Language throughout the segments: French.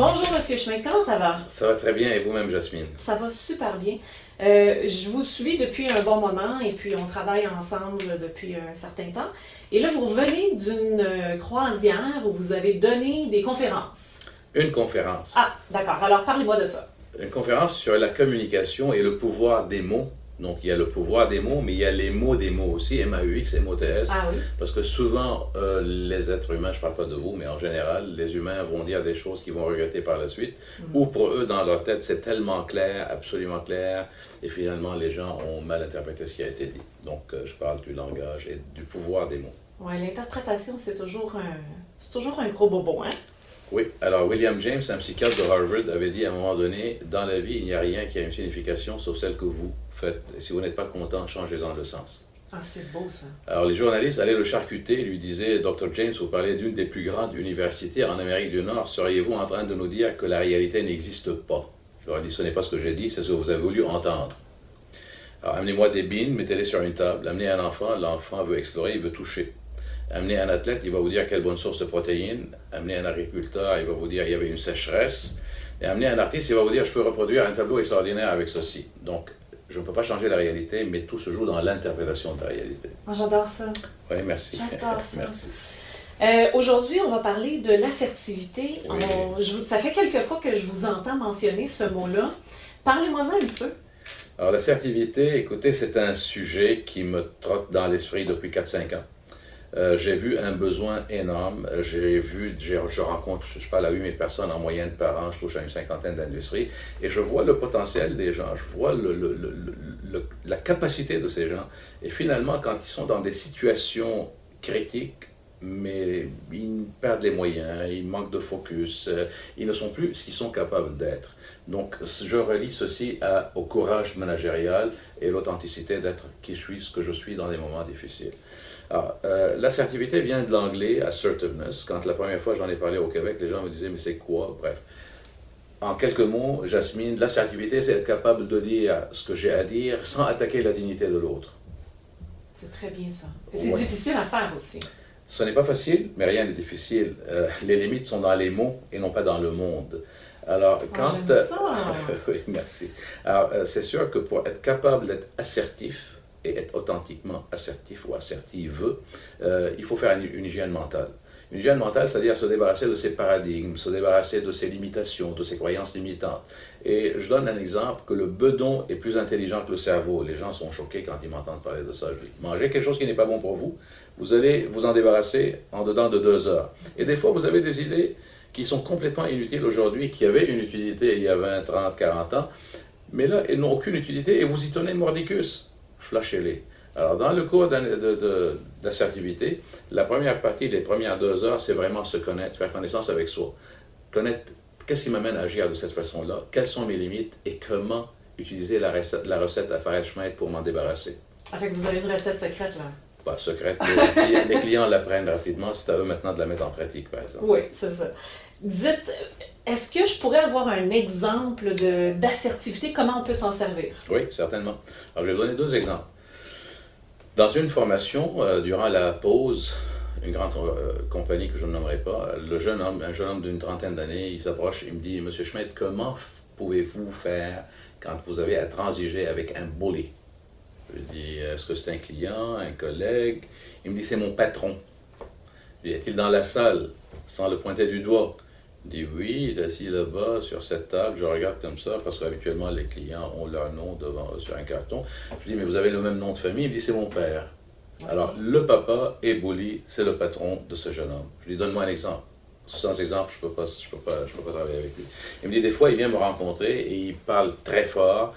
Bonjour Monsieur Schmidt, comment ça va? Ça va très bien et vous-même, Jasmine? Ça va super bien. Je vous suis depuis un bon moment et puis on travaille ensemble depuis un certain temps. Et là, vous revenez d'une croisière où vous avez donné des conférences. Une conférence. Ah, d'accord. Alors parlez-moi de ça. Une conférence sur la communication et le pouvoir des mots. Donc, il y a le pouvoir des mots, mais il y a les mots des mots aussi, M-A-U-X, M-O-T-S. Ah oui. Parce que souvent, les êtres humains, je ne parle pas de vous, mais en général, les humains vont dire des choses qu'ils vont regretter par la suite. Ou pour eux, dans leur tête, c'est tellement clair, absolument clair, et finalement, les gens ont mal interprété ce qui a été dit. Donc, je parle du langage et du pouvoir des mots. Oui, l'interprétation, c'est toujours un gros bobo, hein? Oui, alors William James, un psychiatre de Harvard, avait dit à un moment donné, dans la vie, il n'y a rien qui a une signification sauf celle que vous faites. Et si vous n'êtes pas content, changez-en le sens. Ah, c'est beau ça. Alors les journalistes allaient le charcuter et lui disaient, Dr. James, vous parlez d'une des plus grandes universités en Amérique du Nord, seriez-vous en train de nous dire que la réalité n'existe pas? Je leur ai dit, ce n'est pas ce que j'ai dit, c'est ce que vous avez voulu entendre. Alors amenez-moi des bines, mettez-les sur une table, amenez un enfant, l'enfant veut explorer, il veut toucher. Amenez un athlète, il va vous dire quelle bonne source de protéines. Amenez un agriculteur, il va vous dire qu'il y avait une sécheresse. Et amenez un artiste, il va vous dire je peux reproduire un tableau extraordinaire avec ceci. Donc, je ne peux pas changer la réalité, mais tout se joue dans l'interprétation de la réalité. Moi, j'adore ça. Oui, merci. J'adore ça. Merci. Aujourd'hui, on va parler de l'assertivité. Oui. Ça fait quelques fois que je vous entends mentionner ce mot-là. Parlez-moi-en un petit peu. Alors, l'assertivité, écoutez, c'est un sujet qui me trotte dans l'esprit depuis 4-5 ans. J'ai vu un besoin énorme. Je rencontre, je parle à 8000 personnes en moyenne par an, je touche à une cinquantaine d'industries, et je vois le potentiel des gens, je vois la capacité de ces gens. Et finalement, quand ils sont dans des situations critiques, mais ils perdent les moyens, ils manquent de focus, ils ne sont plus ce qu'ils sont capables d'être. Donc, je relie ceci au courage managérial et l'authenticité d'être qui je suis, ce que je suis dans des moments difficiles. Alors, l'assertivité vient de l'anglais assertiveness. Quand la première fois j'en ai parlé au Québec, les gens me disaient, mais c'est quoi? Bref. En quelques mots, Jasmine, l'assertivité, c'est être capable de dire ce que j'ai à dire sans attaquer la dignité de l'autre. C'est très bien ça. Et c'est Ouais. difficile à faire aussi. Ce n'est pas facile, mais rien n'est difficile. Les limites sont dans les mots et non pas dans le monde. Alors, quand... J'aime ça. Oui, merci. Alors, c'est sûr que pour être capable d'être assertif, et être authentiquement assertif ou assertive, il faut faire une hygiène mentale. Une hygiène mentale, c'est-à-dire se débarrasser de ses paradigmes, se débarrasser de ses limitations, de ses croyances limitantes. Et je donne un exemple, que le bedon est plus intelligent que le cerveau. Les gens sont choqués quand ils m'entendent parler de ça. Je dis, mangez quelque chose qui n'est pas bon pour vous, vous allez vous en débarrasser en dedans de 2 heures. Et des fois, vous avez des idées qui sont complètement inutiles aujourd'hui, qui avaient une utilité il y a 20, 30, 40 ans, mais là, elles n'ont aucune utilité et vous y tenez mordicus. Flashez-les. Alors, dans le cours d'assertivité, la première partie, les premières 2 heures, c'est vraiment se connaître, faire connaissance avec soi. Connaître qu'est-ce qui m'amène à agir de cette façon-là, quelles sont mes limites et comment utiliser la recette à Fares Schmidt pour m'en débarrasser. Ah, fait que vous avez une recette secrète là. Pas secrète, les clients l'apprennent rapidement, c'est à eux maintenant de la mettre en pratique, par exemple. Oui, c'est ça. Dites, est-ce que je pourrais avoir un exemple d'assertivité? Comment on peut s'en servir? Oui, certainement. Alors, je vais vous donner 2 exemples. Dans une formation, durant la pause, une grande compagnie que je ne nommerai pas, un jeune homme d'une trentaine d'années, il s'approche, il me dit, Monsieur Schmidt, comment pouvez-vous faire quand vous avez à transiger avec un bully? Je lui dis, est-ce que c'est un client, un collègue? Il me dit, c'est mon patron. Je lui dis, est-il dans la salle, sans le pointer du doigt? Il dit, oui, il est assis là-bas, sur cette table. Je regarde comme ça, parce qu'habituellement, les clients ont leur nom devant eux sur un carton. Je lui dis, mais vous avez le même nom de famille? Il me dit, c'est mon père. Okay. Alors, le papa et bully, c'est le patron de ce jeune homme. Je lui dis, donne-moi un exemple. Sans exemple, je peux pas travailler avec lui. Il me dit, des fois, il vient me rencontrer et il parle très fort,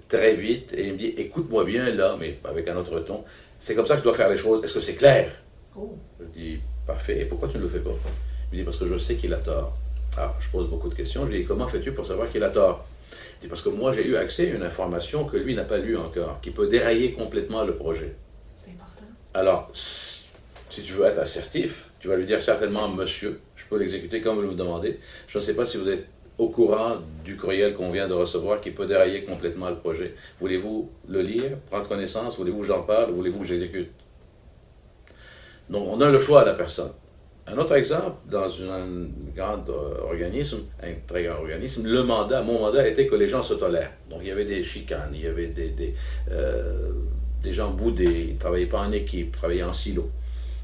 très vite, et il me dit, écoute-moi bien là, mais avec un autre ton. C'est comme ça que je dois faire les choses. Est-ce que c'est clair? Oh. Je dis, parfait. Et pourquoi tu ne le fais pas? Il me dit, parce que je sais qu'il a tort. Alors, je pose beaucoup de questions. Je lui dis, comment fais-tu pour savoir qu'il a tort? Il dit, parce que moi, j'ai eu accès à une information que lui n'a pas lue encore, qui peut dérailler complètement le projet. C'est important. Alors, si tu veux être assertif, tu vas lui dire certainement, monsieur, je peux l'exécuter comme vous me demandez. Je ne sais pas si vous êtes au courant du courriel qu'on vient de recevoir qui peut dérailler complètement le projet. Voulez-vous le lire, prendre connaissance? Voulez-vous que j'en parle? Voulez-vous que j'exécute? Donc, on donne le choix à la personne. Un autre exemple, dans un grand organisme, un très grand organisme, mon mandat était que les gens se tolèrent. Donc il y avait des chicanes, il y avait des gens boudés, ils ne travaillaient pas en équipe, ils travaillaient en silo.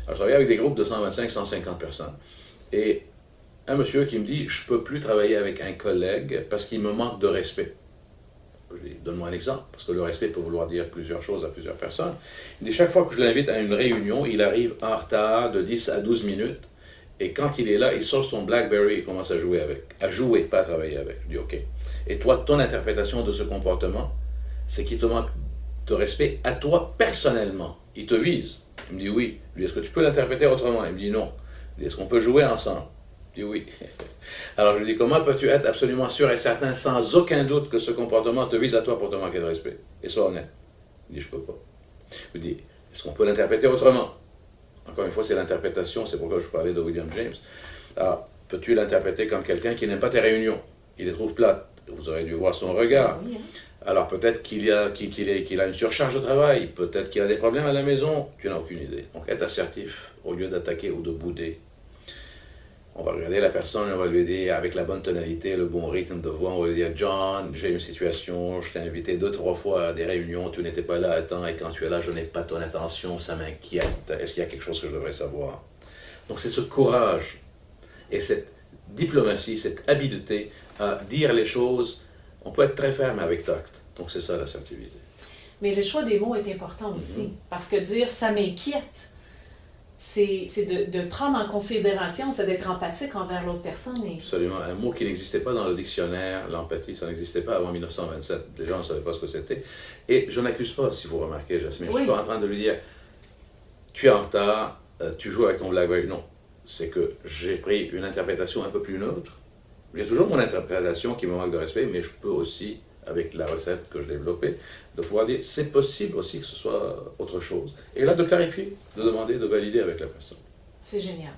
Alors je travaillais avec des groupes de 125, 150 personnes. Et un monsieur qui me dit, je ne peux plus travailler avec un collègue parce qu'il me manque de respect. Je lui dis, donne-moi un exemple, parce que le respect peut vouloir dire plusieurs choses à plusieurs personnes. Il dit, chaque fois que je l'invite à une réunion, il arrive en retard de 10 à 12 minutes. Et quand il est là, il sort son BlackBerry et commence à jouer avec. À jouer, pas à travailler avec. Je dis, OK. Et toi, ton interprétation de ce comportement, c'est qu'il te manque de respect à toi personnellement. Il te vise. Il me dit oui. Je lui dis, est-ce que tu peux l'interpréter autrement? Il me dit non. Je lui dis, est-ce qu'on peut jouer ensemble? Je dis oui. Alors je lui dis, comment peux-tu être absolument sûr et certain, sans aucun doute, que ce comportement te vise à toi pour te manquer de respect? Et sois honnête. Il dit, je peux pas. Je lui dis, est-ce qu'on peut l'interpréter autrement? Encore une fois, c'est l'interprétation, c'est pourquoi je parlais de William James. Alors, peux-tu l'interpréter comme quelqu'un qui n'aime pas tes réunions? Il les trouve plates. Vous aurez dû voir son regard. Oui, hein. Alors peut-être qu'il a une surcharge de travail, peut-être qu'il a des problèmes à la maison, tu n'as aucune idée. Donc être assertif au lieu d'attaquer ou de bouder. On va regarder la personne, on va lui dire avec la bonne tonalité, le bon rythme de voix, on va lui dire, John, j'ai une situation, je t'ai invité 2-3 fois à des réunions, tu n'étais pas là à temps et quand tu es là, je n'ai pas ton attention, ça m'inquiète. Est-ce qu'il y a quelque chose que je devrais savoir? Donc c'est ce courage et cette diplomatie, cette habileté à dire les choses. On peut être très ferme avec tact. Donc c'est ça l'assertivité. Mais le choix des mots est important aussi, parce que dire « ça m'inquiète », c'est de prendre en considération, c'est d'être empathique envers l'autre personne. Et... Absolument. Un mot qui n'existait pas dans le dictionnaire, l'empathie, ça n'existait pas avant 1927. Les gens ne savaient pas ce que c'était. Et je n'accuse pas, si vous remarquez, Jasmine. Oui. Je ne suis pas en train de lui dire « tu es en retard, tu joues avec ton BlackBerry ». Non. C'est que j'ai pris une interprétation un peu plus neutre. J'ai toujours mon interprétation qui me manque de respect, mais je peux aussi, avec la recette que j'ai développée, de pouvoir dire c'est possible aussi que ce soit autre chose. Et là, de clarifier, de demander, de valider avec la personne. C'est génial.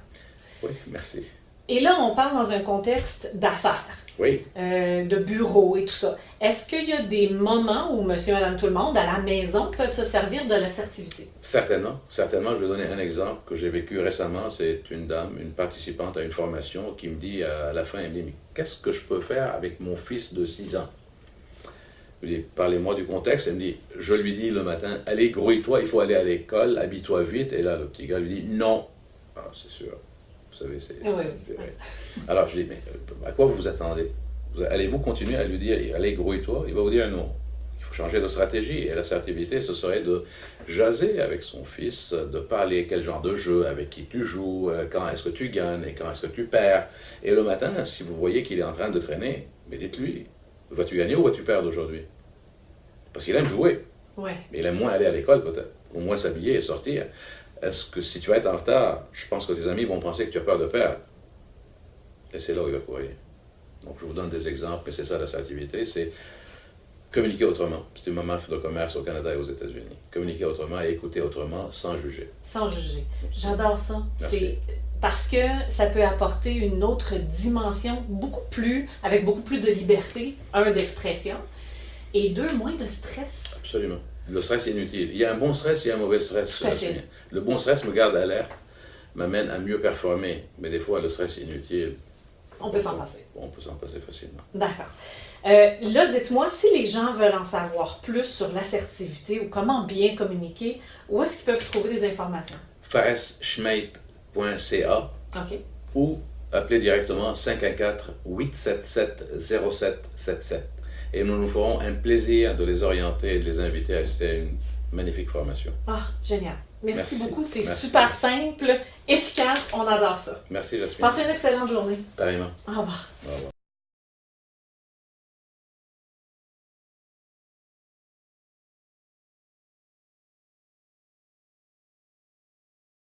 Oui, merci. Et là, on parle dans un contexte d'affaires, oui. De bureau et tout ça. Est-ce qu'il y a des moments où monsieur, madame, tout le monde, à la maison, peuvent se servir de l'assertivité? Certainement. Certainement. Je vais donner un exemple que j'ai vécu récemment. C'est une dame, une participante à une formation qui me dit à la fin, elle me dit, mais qu'est-ce que je peux faire avec mon fils de 6 ans? Je lui dis, parlez-moi du contexte. Elle me dit, je lui dis le matin, allez, grouille-toi, il faut aller à l'école, habille-toi vite. Et là, le petit gars lui dit, non. Ah, c'est sûr. Vous savez, c'est... Oui. Alors, je dis, mais à quoi vous vous attendez? Allez-vous continuer à lui dire, allez, grouille-toi? Il va vous dire non. Il faut changer de stratégie. Et l'assertivité, ce serait de jaser avec son fils, de parler quel genre de jeu, avec qui tu joues, quand est-ce que tu gagnes et quand est-ce que tu perds. Et le matin, si vous voyez qu'il est en train de traîner, mais dites-lui, vas-tu gagner ou vas-tu perdre aujourd'hui? Parce qu'il aime jouer. Ouais. Mais il aime moins aller à l'école peut-être, ou moins s'habiller et sortir. Est-ce que si tu vas être en retard, je pense que tes amis vont penser que tu as peur de perdre. Et c'est là où il va courir. Donc je vous donne des exemples, mais c'est ça l'assertivité, c'est communiquer autrement. C'est une marque de commerce au Canada et aux États-Unis. Communiquer autrement et écouter autrement sans juger. Sans juger. J'adore ça. Merci. C'est parce que ça peut apporter une autre dimension, avec beaucoup plus de liberté, d'expression, et moins de stress. Absolument. Le stress est inutile. Il y a un bon stress, il y a un mauvais stress. Tout à fait. Le bon stress me garde alerte, m'amène à mieux performer. Mais des fois, le stress est inutile. On peut s'en passer. On peut s'en passer facilement. D'accord. Là, dites-moi, si les gens veulent en savoir plus sur l'assertivité ou comment bien communiquer, où est-ce qu'ils peuvent trouver des informations? faresschmeit.ca OK. Ou appeler directement 514-877-0777. Et nous nous ferons un plaisir de les orienter et de les inviter à assister à une magnifique formation. Ah, génial. Merci beaucoup. C'est Merci. super simple, efficace. On adore ça. Merci, Jasmine. Passez une excellente journée. Pareillement. Au revoir. Au revoir.